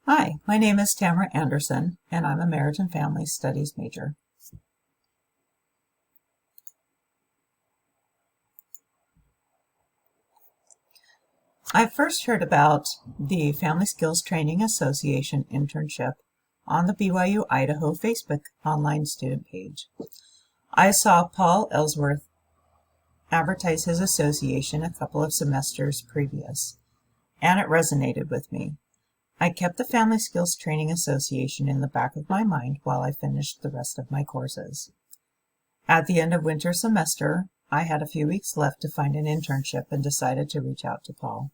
Hi, my name is Tamara Anderson, and I'm a Marriage and Family Studies major. I first heard about the Family Skills Training Association internship on the BYU Idaho Facebook online student page. I saw Paul Ellsworth advertise his association a couple of semesters previous, and it resonated with me. I kept the Family Skills Training Association in the back of my mind while I finished the rest of my courses. At the end of winter semester, I had a few weeks left to find an internship and decided to reach out to Paul.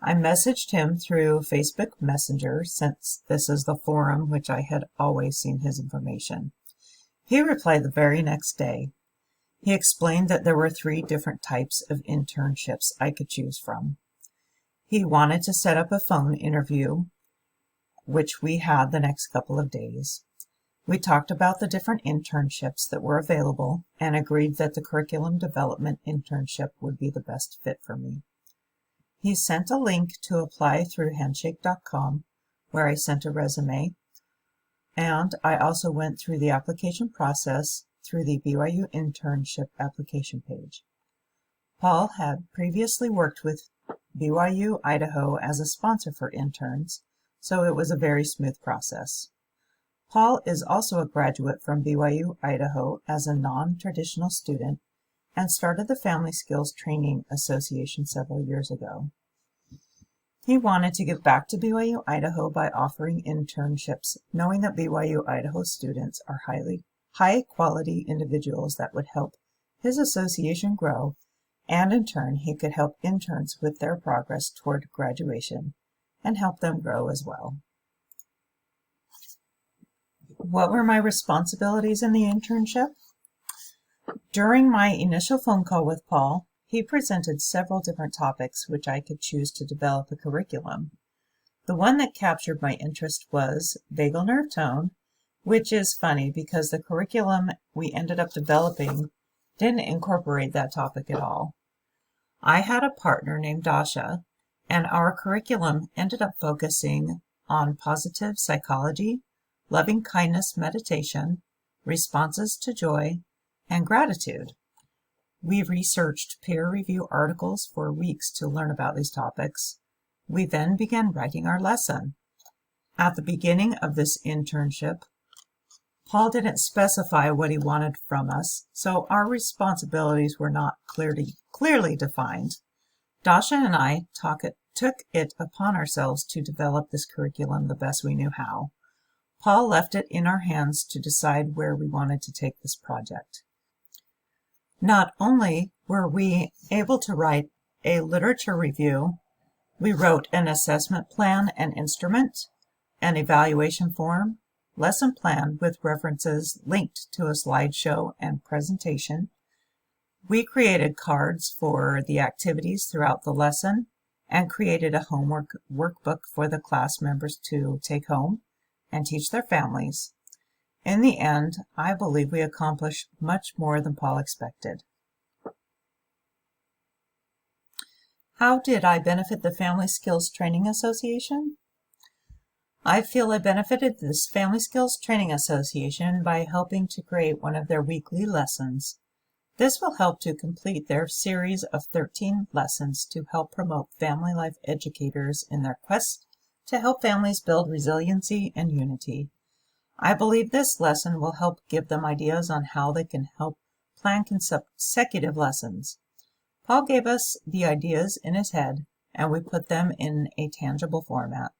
I messaged him through Facebook Messenger since this is the forum which I had always seen his information. He replied the very next day. He explained that there were 3 different types of internships I could choose from. He wanted to set up a phone interview, which we had the next couple of days. We talked about the different internships that were available and agreed that the curriculum development internship would be the best fit for me. He sent a link to apply through handshake.com, where I sent a resume, and I also went through the application process through the BYU internship application page. Paul had previously worked with BYU Idaho as a sponsor for interns, so it was a very smooth process. Paul is also a graduate from BYU Idaho as a non-traditional student and started the Family Skills Training Association several years ago. He wanted to give back to BYU Idaho by offering internships, knowing that BYU Idaho students are high-quality individuals that would help his association grow, and in turn he could help interns with their progress toward graduation and help them grow as well. What were my responsibilities in the internship? During my initial phone call with Paul, he presented several different topics which I could choose to develop a curriculum. The one that captured my interest was vagal nerve tone, which is funny because the curriculum we ended up developing didn't incorporate that topic at all. I had a partner named Dasha, and our curriculum ended up focusing on positive psychology, loving kindness meditation, responses to joy, and gratitude. We researched peer review articles for weeks to learn about these topics. We then began writing our lesson. At the beginning of this internship, Paul didn't specify what he wanted from us, so our responsibilities were not clearly defined. Dasha and I took it upon ourselves to develop this curriculum the best we knew how. Paul left it in our hands to decide where we wanted to take this project. Not only were we able to write a literature review, we wrote an assessment plan and instrument, an evaluation form, lesson plan with references linked to a slideshow and presentation. We created cards for the activities throughout the lesson and created a homework workbook for the class members to take home and teach their families. In the end, I believe we accomplished much more than Paul expected. How did I benefit the Family Skills Training Association? I feel I benefited this Family Skills Training Association by helping to create one of their weekly lessons. This will help to complete their series of 13 lessons to help promote family life educators in their quest to help families build resiliency and unity. I believe this lesson will help give them ideas on how they can help plan consecutive lessons. Paul gave us the ideas in his head, and we put them in a tangible format.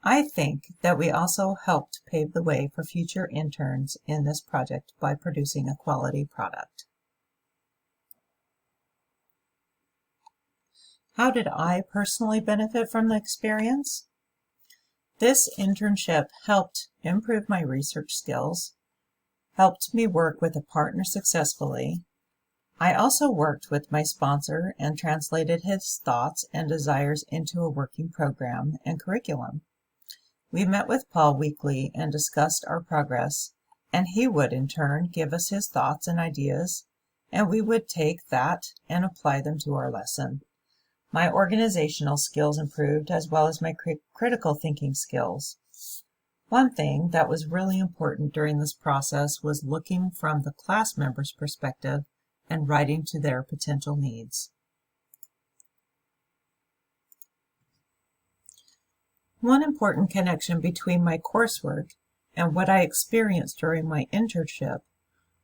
I think that we also helped pave the way for future interns in this project by producing a quality product. How did I personally benefit from the experience? This internship helped improve my research skills, helped me work with a partner successfully. I also worked with my sponsor and translated his thoughts and desires into a working program and curriculum. We met with Paul weekly and discussed our progress, and he would in turn give us his thoughts and ideas, and we would take that and apply them to our lesson. My organizational skills improved as well as my critical thinking skills. One thing that was really important during this process was looking from the class member's perspective and writing to their potential needs. One important connection between my coursework and what I experienced during my internship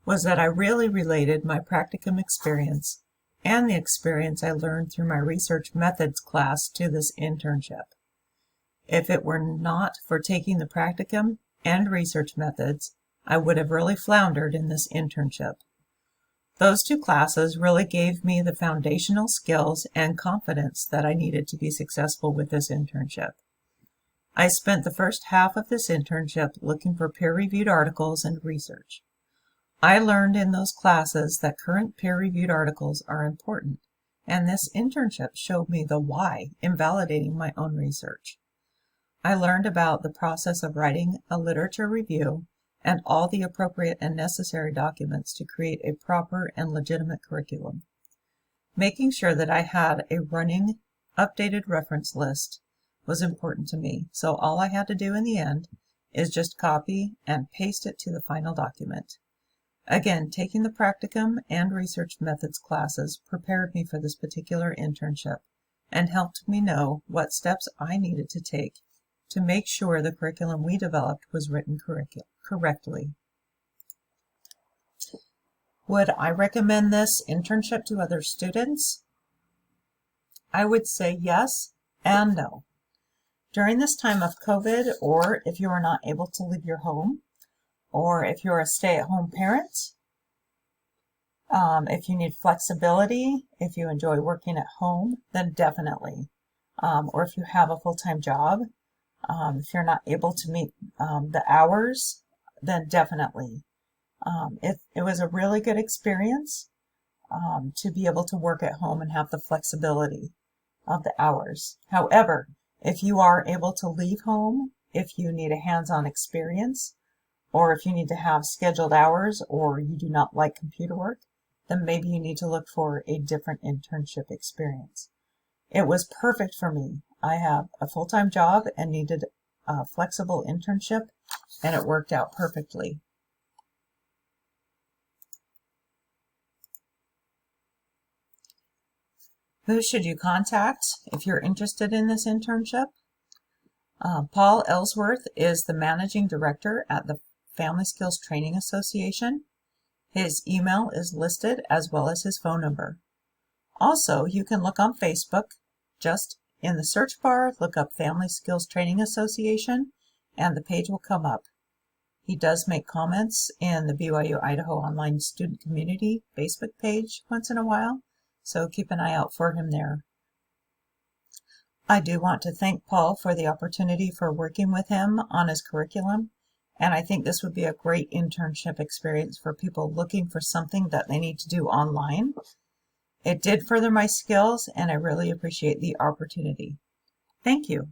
was that I really related my practicum experience and the experience I learned through my research methods class to this internship. If it were not for taking the practicum and research methods, I would have really floundered in this internship. Those two classes really gave me the foundational skills and confidence that I needed to be successful with this internship. I spent the first half of this internship looking for peer-reviewed articles and research. I learned in those classes that current peer-reviewed articles are important, and this internship showed me the why in validating my own research. I learned about the process of writing a literature review and all the appropriate and necessary documents to create a proper and legitimate curriculum. Making sure that I had a running, updated reference list was important to me, so all I had to do in the end is just copy and paste it to the final document. Again, taking the practicum and research methods classes prepared me for this particular internship and helped me know what steps I needed to take to make sure the curriculum we developed was written correctly. Would I recommend this internship to other students? I would say yes and no. During this time of COVID, or if you are not able to leave your home, or if you're a stay-at-home parent, if you need flexibility, if you enjoy working at home, then definitely. Or if you have a full-time job, if you're not able to meet the hours, then definitely. It was a really good experience to be able to work at home and have the flexibility of the hours. However, if you are able to leave home, if you need a hands-on experience, or if you need to have scheduled hours, or you do not like computer work, then maybe you need to look for a different internship experience. It was perfect for me. I have a full-time job and needed a flexible internship, and it worked out perfectly. Who should you contact if you're interested in this internship? Paul Ellsworth is the managing director at the Family Skills Training Association. His email is listed as well as his phone number. Also, you can look on Facebook. Just in the search bar, look up Family Skills Training Association, and the page will come up. He does make comments in the BYU Idaho Online Student Community Facebook page once in a while, so keep an eye out for him there. I do want to thank Paul for the opportunity for working with him on his curriculum, and I think this would be a great internship experience for people looking for something that they need to do online. It did further my skills, and I really appreciate the opportunity. Thank you.